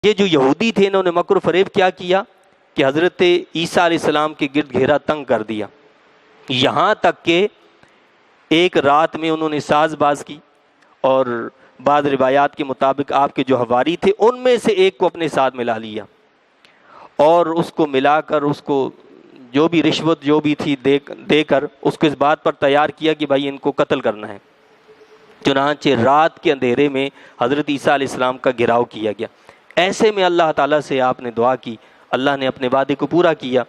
یہ جو یہودی تھے انہوں نے مکر و فریب کیا کیا کہ حضرت عیسیٰ علیہ السلام کے گرد گھیرا تنگ کر دیا، یہاں تک کہ ایک رات میں انہوں نے ساز باز کی، اور بعض روایات کے مطابق آپ کے جو حواری تھے ان میں سے ایک کو اپنے ساتھ ملا لیا، اور اس کو ملا کر اس کو جو بھی رشوت جو بھی تھی دے کر اس کو اس بات پر تیار کیا کہ بھائی ان کو قتل کرنا ہے۔ چنانچہ رات کے اندھیرے میں حضرت عیسیٰ علیہ السلام کا گھیراؤ کیا گیا۔ ایسے میں اللہ تعالیٰ سے آپ نے دعا کی، اللہ نے اپنے وعدے کو پورا کیا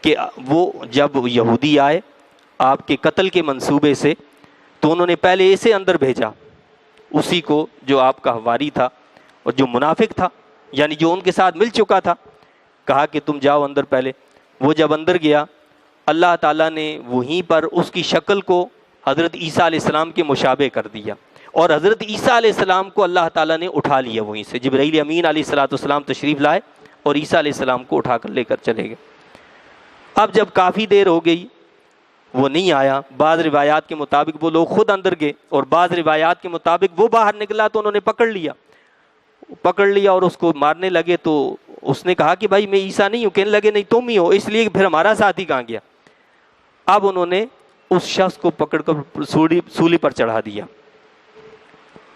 کہ وہ جب یہودی آئے آپ کے قتل کے منصوبے سے تو انہوں نے پہلے اسے اندر بھیجا، اسی کو جو آپ کا حواری تھا اور جو منافق تھا، یعنی جو ان کے ساتھ مل چکا تھا، کہا کہ تم جاؤ اندر پہلے۔ وہ جب اندر گیا اللہ تعالیٰ نے وہیں پر اس کی شکل کو حضرت عیسیٰ علیہ السلام کے مشابہ کر دیا، اور حضرت عیسیٰ علیہ السلام کو اللہ تعالیٰ نے اٹھا لیا وہیں سے۔ جبرائیل امین علیہ السلام تشریف لائے اور عیسیٰ علیہ السلام کو اٹھا کر لے کر چلے گئے۔ اب جب کافی دیر ہو گئی وہ نہیں آیا، بعض روایات کے مطابق وہ لوگ خود اندر گئے، اور بعض روایات کے مطابق وہ باہر نکلا تو انہوں نے پکڑ لیا اور اس کو مارنے لگے۔ تو اس نے کہا کہ بھائی میں عیسیٰ نہیں ہوں، کہنے لگے نہیں تم ہی ہو، اس لیے پھر ہمارا ساتھی کہاں گیا؟ اب انہوں نے اس شخص کو پکڑ کر سولی پر چڑھا دیا۔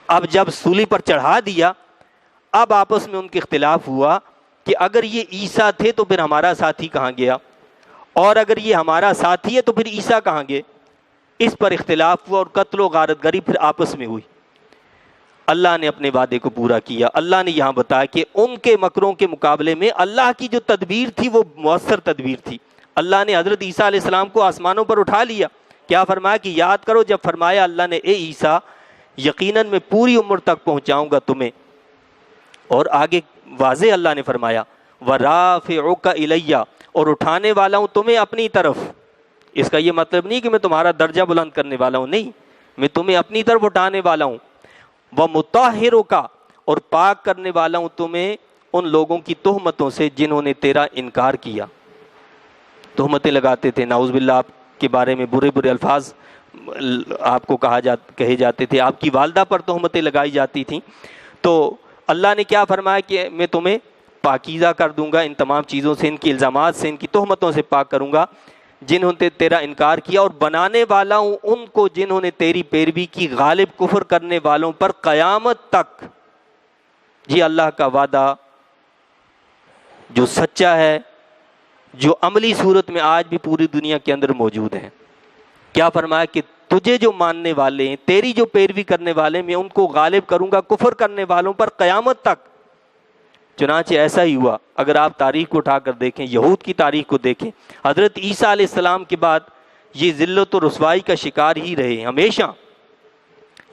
اب جب سولی پر چڑھا دیا اب آپس میں ان کے اختلاف ہوا کہ اگر یہ عیسیٰ تھے تو پھر ہمارا ساتھی کہاں گیا، اور اگر یہ ہمارا ساتھی ہے تو پھر عیسیٰ کہاں گئے؟ اس پر اختلاف ہوا اور قتل و غارت گری پھر آپس میں ہوئی۔ اللہ نے اپنے وعدے کو پورا کیا۔ اللہ نے یہاں بتایا کہ ان کے مکروں کے مقابلے میں اللہ کی جو تدبیر تھی وہ مؤثر تدبیر تھی۔ اللہ نے حضرت عیسیٰ علیہ السلام کو آسمانوں پر اٹھا لیا۔ کیا فرمایا کہ یاد کرو جب فرمایا اللہ نے اے عیسیٰ یقیناً میں پوری عمر تک پہنچاؤں گا تمہیں، اور آگے واضح اللہ نے فرمایا وَرَافِعُكَ إِلَيَّ، اور اٹھانے والا ہوں تمہیں اپنی طرف۔ اس کا یہ مطلب نہیں کہ میں تمہارا درجہ بلند کرنے والا ہوں، نہیں، میں تمہیں اپنی طرف اٹھانے والا ہوں۔ وَمُطَهِّرُكَ، اور پاک کرنے والا ہوں تمہیں ان لوگوں کی تہمتوں سے جنہوں نے تیرا انکار کیا۔ تہمتیں لگاتے تھے نعوذ باللہ آپ کے بارے میں، برے برے الفاظ آپ کو کہے جاتے تھے، آپ کی والدہ پر تہمتیں لگائی جاتی تھیں۔ تو اللہ نے کیا فرمایا کہ میں تمہیں پاکیزہ کر دوں گا ان تمام چیزوں سے، ان کی الزامات سے، ان کی تہمتوں سے پاک کروں گا جنہوں نے تیرا انکار کیا، اور بنانے والا ہوں ان کو جنہوں نے تیری پیروی کی غالب کفر کرنے والوں پر قیامت تک۔ یہ اللہ کا وعدہ جو سچا ہے، جو عملی صورت میں آج بھی پوری دنیا کے اندر موجود ہے۔ کیا فرمایا کہ تجھے جو ماننے والے ہیں، تیری جو پیروی کرنے والے، میں ان کو غالب کروں گا کفر کرنے والوں پر قیامت تک۔ چنانچہ ایسا ہی ہوا۔ اگر آپ تاریخ کو اٹھا کر دیکھیں، یہود کی تاریخ کو دیکھیں، حضرت عیسیٰ علیہ السلام کے بعد یہ ذلت و رسوائی کا شکار ہی رہے ہمیشہ۔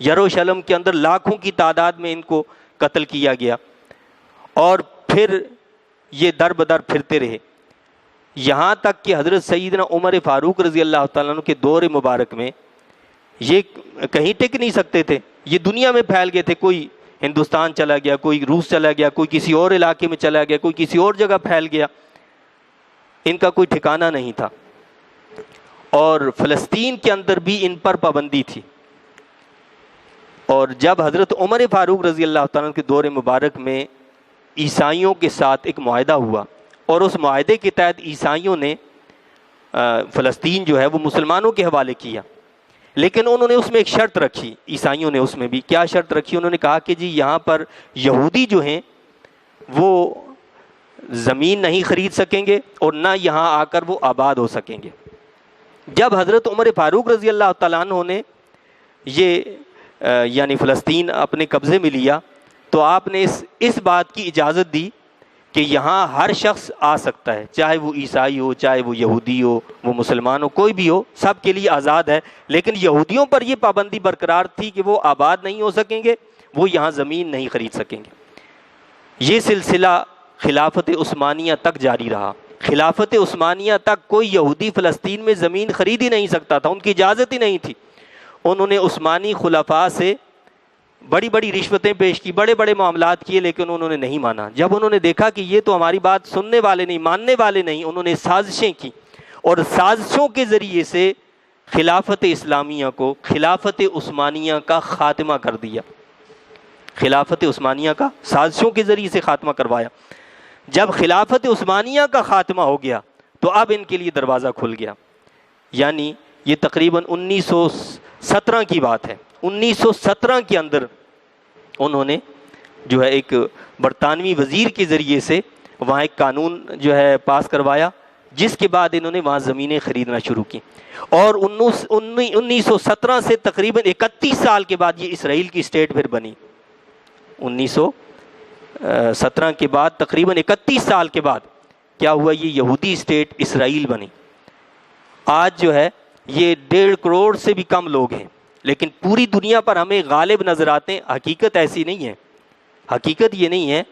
یروشلم کے اندر لاکھوں کی تعداد میں ان کو قتل کیا گیا، اور پھر یہ در بدر پھرتے رہے، یہاں تک کہ حضرت سیدنا عمر فاروق رضی اللہ تعالیٰ عنہ کے دور مبارک میں یہ کہیں ٹک نہیں سکتے تھے، یہ دنیا میں پھیل گئے تھے۔ کوئی ہندوستان چلا گیا، کوئی روس چلا گیا، کوئی کسی اور علاقے میں چلا گیا، کوئی کسی اور جگہ پھیل گیا، ان کا کوئی ٹھکانہ نہیں تھا۔ اور فلسطین کے اندر بھی ان پر پابندی تھی۔ اور جب حضرت عمر فاروق رضی اللہ تعالیٰ عنہ کے دور مبارک میں عیسائیوں کے ساتھ ایک معاہدہ ہوا، اور اس معاہدے کے تحت عیسائیوں نے فلسطین جو ہے وہ مسلمانوں کے حوالے کیا، لیکن انہوں نے اس میں ایک شرط رکھی، عیسائیوں نے اس میں بھی کیا شرط رکھی؟ انہوں نے کہا کہ جی یہاں پر یہودی جو ہیں وہ زمین نہیں خرید سکیں گے اور نہ یہاں آ کر وہ آباد ہو سکیں گے۔ جب حضرت عمر فاروق رضی اللہ تعالیٰ عنہ نے یہ یعنی فلسطین اپنے قبضے میں لیا تو آپ نے اس بات کی اجازت دی کہ یہاں ہر شخص آ سکتا ہے، چاہے وہ عیسائی ہو، چاہے وہ یہودی ہو، وہ مسلمان ہو، کوئی بھی ہو، سب کے لیے آزاد ہے۔ لیکن یہودیوں پر یہ پابندی برقرار تھی کہ وہ آباد نہیں ہو سکیں گے، وہ یہاں زمین نہیں خرید سکیں گے۔ یہ سلسلہ خلافت عثمانیہ تک جاری رہا۔ خلافت عثمانیہ تک کوئی یہودی فلسطین میں زمین خرید ہی نہیں سکتا تھا، ان کی اجازت ہی نہیں تھی۔ انہوں نے عثمانی خلفاء سے بڑی بڑی رشوتیں پیش کی، بڑے بڑے معاملات کیے، لیکن انہوں نے نہیں مانا۔ جب انہوں نے دیکھا کہ یہ تو ہماری بات سننے والے نہیں، ماننے والے نہیں، انہوں نے سازشیں کی، اور سازشوں کے ذریعے سے خلافت اسلامیہ کو، خلافت عثمانیہ کا خاتمہ کر دیا۔ خلافت عثمانیہ کا سازشوں کے ذریعے سے خاتمہ کروایا۔ جب خلافت عثمانیہ کا خاتمہ ہو گیا تو اب ان کے لیے دروازہ کھل گیا، یعنی یہ تقریباً 1917 کی بات ہے۔ 1917 کے اندر انہوں نے جو ہے ایک برطانوی وزیر کے ذریعے سے وہاں ایک قانون جو ہے پاس کروایا، جس کے بعد انہوں نے وہاں زمینیں خریدنا شروع کی، اور 1917 سے تقریباً 31 سال کے بعد یہ اسرائیل کی اسٹیٹ پھر بنی۔ 1917 کے بعد تقریباً 31 سال کے بعد کیا ہوا، یہ یہودی اسٹیٹ اسرائیل بنی۔ آج جو ہے یہ 1.5 کروڑ سے بھی کم لوگ ہیں، لیکن پوری دنیا پر ہمیں غالب نظر آتے ہیں۔ حقیقت ایسی نہیں ہے، حقیقت یہ نہیں ہے۔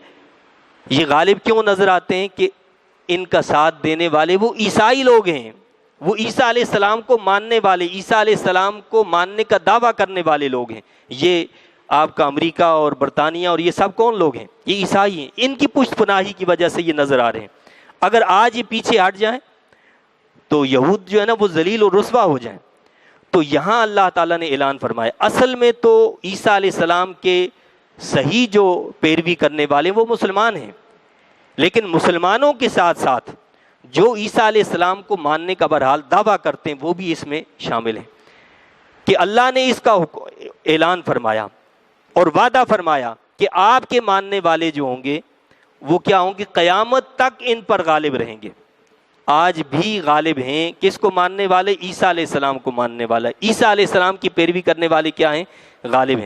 یہ غالب کیوں نظر آتے ہیں کہ ان کا ساتھ دینے والے وہ عیسائی لوگ ہیں، وہ عیسیٰ علیہ السلام کو ماننے والے، عیسیٰ علیہ السلام کو ماننے کا دعویٰ کرنے والے لوگ ہیں۔ یہ آپ کا امریکہ اور برطانیہ اور یہ سب کون لوگ ہیں؟ یہ عیسائی ہیں۔ ان کی پشت پناہی کی وجہ سے یہ نظر آ رہے ہیں۔ اگر آج یہ پیچھے ہٹ جائیں تو یہود جو ہے نا وہ ذلیل و رسوا ہو جائیں۔ تو یہاں اللہ تعالیٰ نے اعلان فرمایا، اصل میں تو عیسیٰ علیہ السلام کے صحیح جو پیروی کرنے والے وہ مسلمان ہیں، لیکن مسلمانوں کے ساتھ ساتھ جو عیسیٰ علیہ السلام کو ماننے کا بہرحال دعویٰ کرتے ہیں وہ بھی اس میں شامل ہیں، کہ اللہ نے اس کا اعلان فرمایا اور وعدہ فرمایا کہ آپ کے ماننے والے جو ہوں گے وہ کیا ہوں گے، قیامت تک ان پر غالب رہیں گے۔ آج بھی غالب ہیں، کس کو ماننے والے؟ عیسیٰ علیہ السلام کو ماننے والا۔ عیسیٰ علیہ السلام کی پیروی کرنے والے کیا ہیں؟ غالب ہیں۔